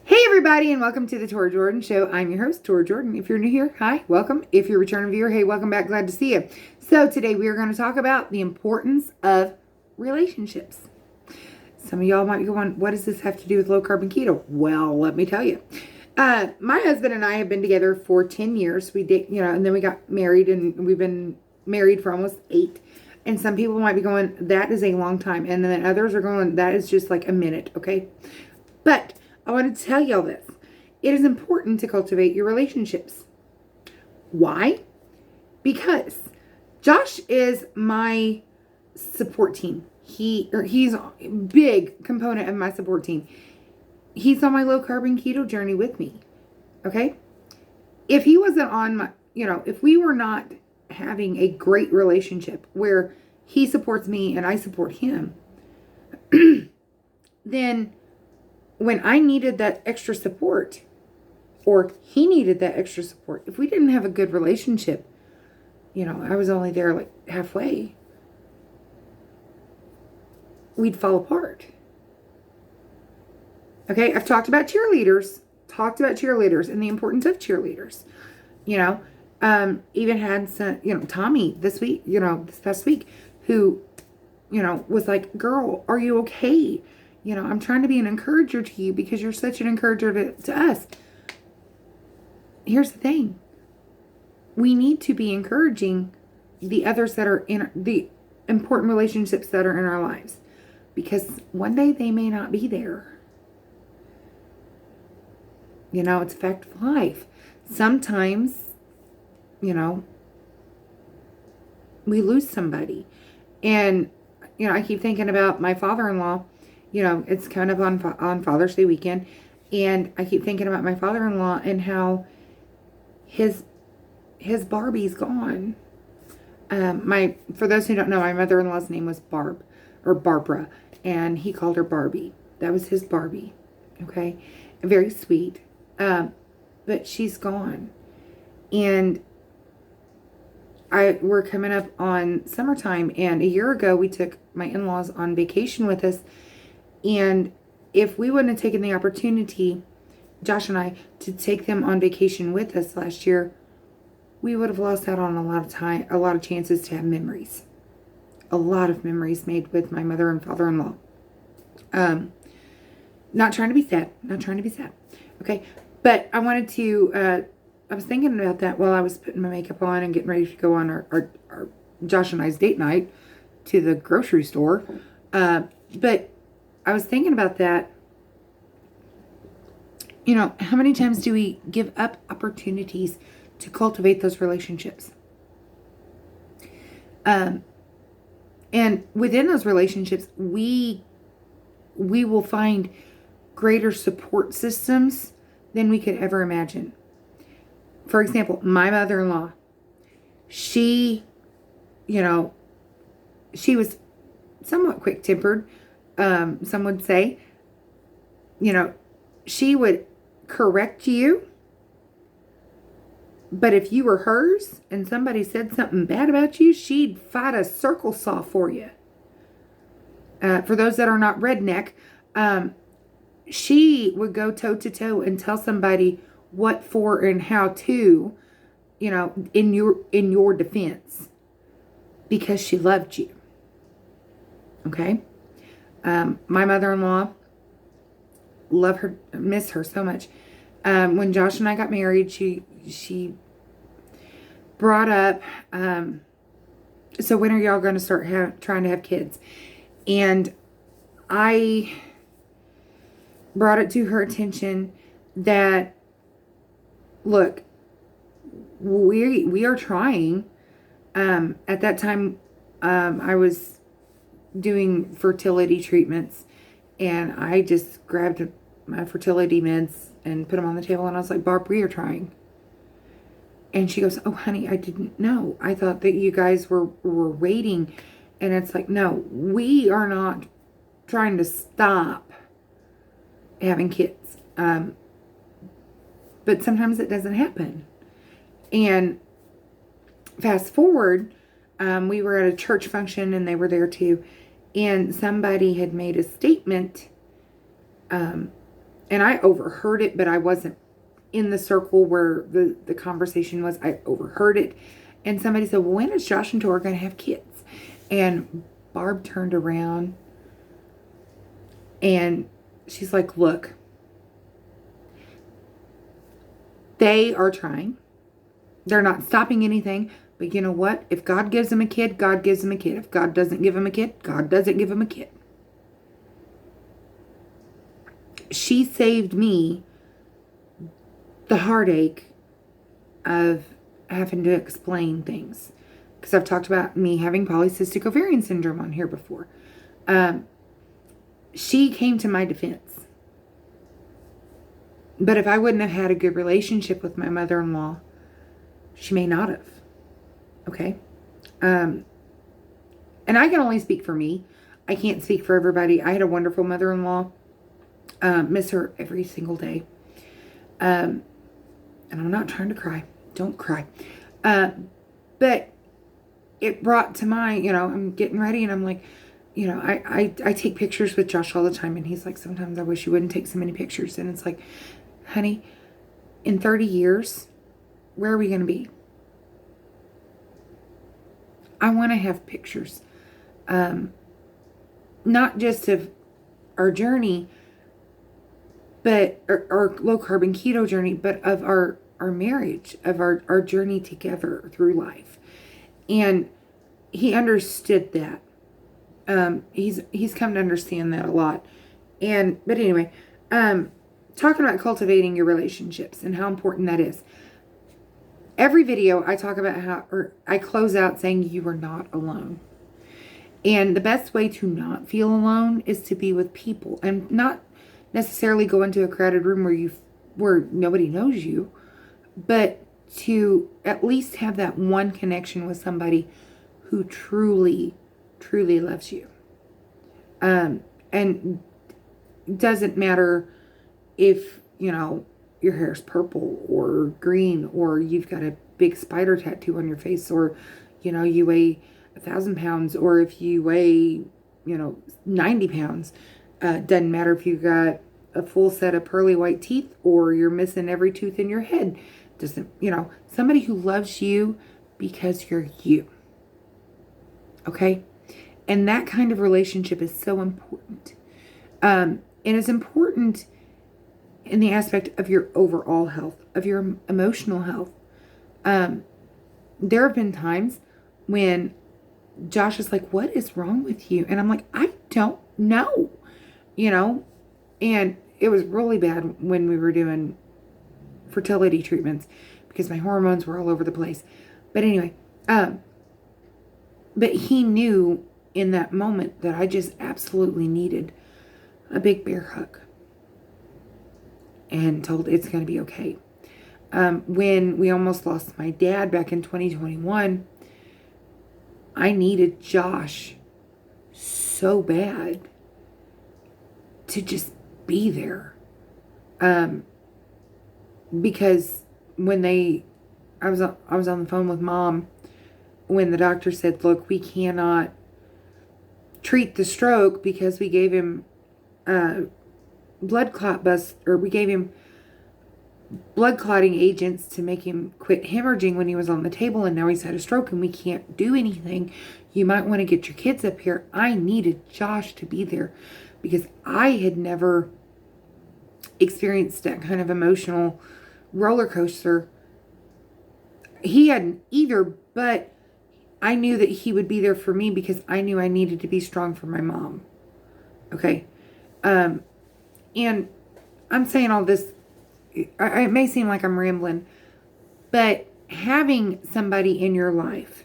Hey everybody, and welcome to the Tora Jordan Show. I'm your host, Tora Jordan. If you're new here, hi, welcome. If you're a returning viewer, hey, welcome back. Glad to see you. So today we are going to talk about the importance of relationships. Some of y'all might be going, what does this have to do with low carb and keto? Well, let me tell you. My husband and I have been together for 10 years. We did, and then we got married, and we've been married for almost 8. And some people might be going, that is a long time. And then others are going, that is just like a minute, okay? But I want to tell y'all this. It is important to cultivate your relationships. Why? Because Josh is my support team. He's a big component of my support team. He's on my low carb and keto journey with me. Okay? If he wasn't on my, if we were not having a great relationship where he supports me and I support him, then when I needed that extra support, or he needed that extra support, if we didn't have a good relationship, I was only there like halfway, we'd fall apart. Okay, I've talked about cheerleaders and the importance of cheerleaders. Even had some, Tommy this week, this past week, who, was like, girl, are you okay? I'm trying to be an encourager to you because you're such an encourager to us. Here's the thing. We need to be encouraging the others that are in the important relationships that are in our lives, because one day they may not be there. It's a fact of life. Sometimes, we lose somebody. And, I keep thinking about my father-in-law. It's kind of on Father's Day weekend. And I keep thinking about my father-in-law and how his Barbie's gone. For those who don't know, my mother-in-law's name was Barbara. And he called her Barbie. That was his Barbie. Okay? Very sweet. But she's gone. And we're coming up on summertime, and a year ago we took my in-laws on vacation with us, and if we wouldn't have taken the opportunity, Josh and I, to take them on vacation with us last year, we would have lost out on a lot of chances to have memories. A lot of memories made with my mother and father-in-law. Not trying to be sad. Okay, but I wanted to, I was thinking about that while I was putting my makeup on and getting ready to go on our Josh and I's date night to the grocery store. But I was thinking about that. How many times do we give up opportunities to cultivate those relationships? And within those relationships, we will find greater support systems than we could ever imagine. For example, my mother-in-law, she was somewhat quick-tempered, some would say. She would correct you, but if you were hers and somebody said something bad about you, she'd fight a circle saw for you. For those that are not redneck, she would go toe-to-toe and tell somebody what for and how to, in your defense, because she loved you. Okay? My mother-in-law, love her, miss her so much. When Josh and I got married, she brought up, so when are y'all going to start trying to have kids? And I brought it to her attention that, look, we are trying. At that time, I was doing fertility treatments, and I just grabbed my fertility meds and put them on the table, and I was like, Barb, we are trying. And she goes, oh, honey, I didn't know. I thought that you guys were waiting. And it's like, no, we are not trying to stop having kids. But sometimes it doesn't happen. And fast forward, we were at a church function, and they were there too. And somebody had made a statement and I overheard it, but I wasn't in the circle where the conversation was. I overheard it. And somebody said, well, when is Josh and Tora going to have kids? And Barb turned around and she's like, look, they are trying. They're not stopping anything. But you know what? If God gives them a kid, God gives them a kid. If God doesn't give them a kid, God doesn't give them a kid. She saved me the heartache of having to explain things. Because I've talked about me having polycystic ovarian syndrome on here before. She came to my defense. But if I wouldn't have had a good relationship with my mother-in-law, she may not have. Okay? And I can only speak for me. I can't speak for everybody. I had a wonderful mother-in-law. Miss her every single day. And I'm not trying to cry. Don't cry. But it brought to mind, I'm getting ready and I'm like, I take pictures with Josh all the time. And he's like, sometimes I wish you wouldn't take so many pictures. And it's like, honey, in 30 years, where are we going to be? I want to have pictures. Not just of our journey, but our low carb keto journey, but of our marriage, of our journey together through life. And he understood that. He's come to understand that a lot. But anyway, talking about cultivating your relationships and how important that is. Every video I talk about I close out saying you are not alone. And the best way to not feel alone is to be with people and not necessarily go into a crowded room where nobody knows you, but to at least have that one connection with somebody who truly, truly loves you. And doesn't matter if, your hair's purple or green, or you've got a big spider tattoo on your face, or, you weigh 1,000 pounds, or if you weigh, 90 pounds. Doesn't matter if you got a full set of pearly white teeth or you're missing every tooth in your head. Doesn't, somebody who loves you because you're you. Okay? And that kind of relationship is so important. And it's important in the aspect of your overall health, of your emotional health. There have been times when Josh is like, what is wrong with you? And I'm like, I don't know, and it was really bad when we were doing fertility treatments because my hormones were all over the place. But anyway, but he knew in that moment that I just absolutely needed a big bear hug, and told it's going to be okay. When we almost lost my dad back in 2021, I needed Josh so bad to just be there. Because when I was on the phone with Mom when the doctor said, look, we cannot treat the stroke because we gave him we gave him blood clotting agents to make him quit hemorrhaging when he was on the table, and now he's had a stroke and we can't do anything. You might want to get your kids up here. I needed Josh to be there because I had never experienced that kind of emotional roller coaster. He hadn't either, but I knew that he would be there for me because I knew I needed to be strong for my mom. Okay. And I'm saying all this, it may seem like I'm rambling, but having somebody in your life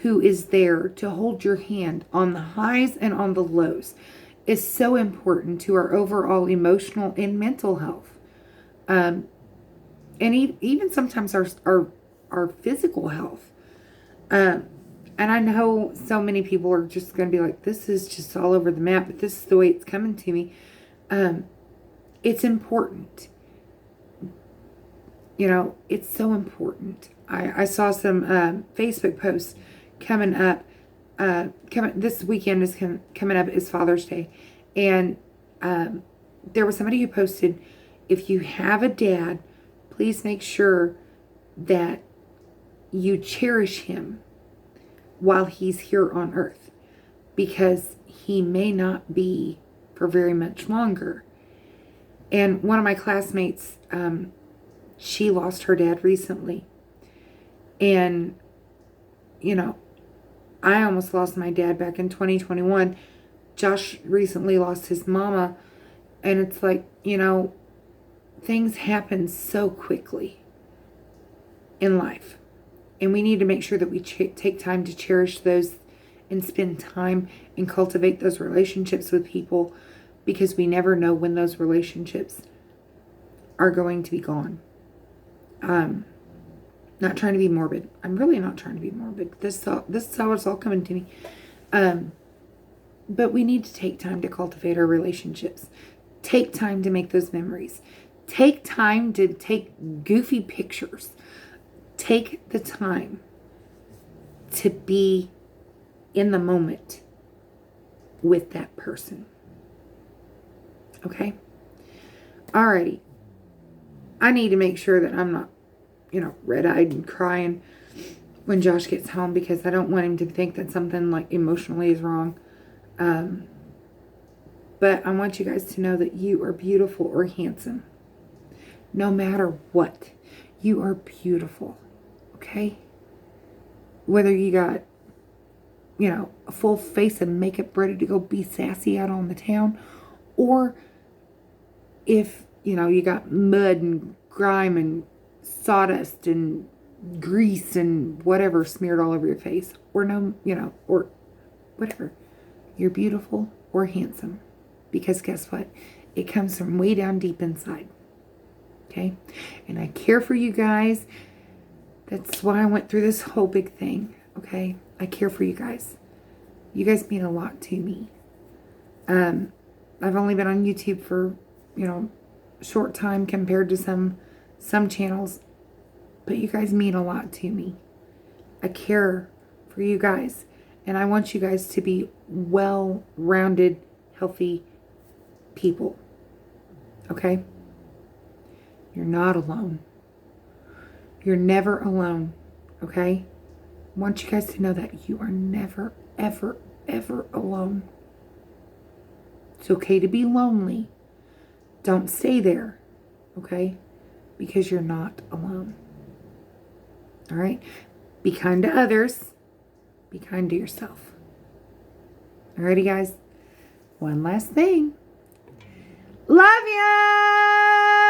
who is there to hold your hand on the highs and on the lows is so important to our overall emotional and mental health. And even sometimes our physical health. And I know so many people are just going to be like, this is just all over the map, but this is the way it's coming to me. It's important. It's so important. I saw some Facebook posts coming up. This weekend is coming up is Father's Day. And there was somebody who posted, if you have a dad, please make sure that you cherish him while he's here on earth, because he may not be for very much longer. And one of my classmates, she lost her dad recently. And, you know, I almost lost my dad back in 2021. Josh recently lost his mama. And it's like, you know, things happen so quickly in life. And we need to make sure that we take time to cherish those and spend time and cultivate those relationships with people, because we never know when those relationships are going to be gone. Not trying to be morbid. I'm really not trying to be morbid. This is how it's all coming to me. But we need to take time to cultivate our relationships. Take time to make those memories. Take time to take goofy pictures. Take the time to be in the moment with that person. Okay? Alrighty. I need to make sure that I'm not, you know, red-eyed and crying when Josh gets home, because I don't want him to think that something like emotionally is wrong. But I want you guys to know that you are beautiful or handsome. No matter what, you are beautiful. Okay? Whether you got, you know, a full face of makeup ready to go be sassy out on the town, or if, you know, you got mud and grime and sawdust and grease and whatever smeared all over your face, or no, you know, or whatever. You're beautiful or handsome, because guess what? It comes from way down deep inside. Okay? And I care for you guys. That's why I went through this whole big thing. Okay? I care for you guys. You guys mean a lot to me. I've only been on YouTube for, you know, a short time compared to some channels, but you guys mean a lot to me. I care for you guys, and I want you guys to be well-rounded, healthy people. Okay? You're not alone. You're never alone. Okay? I want you guys to know that you are never, ever, ever alone. It's okay to be lonely. Don't stay there. Okay? Because you're not alone. All right? Be kind to others. Be kind to yourself. Alrighty, guys. One last thing. Love ya!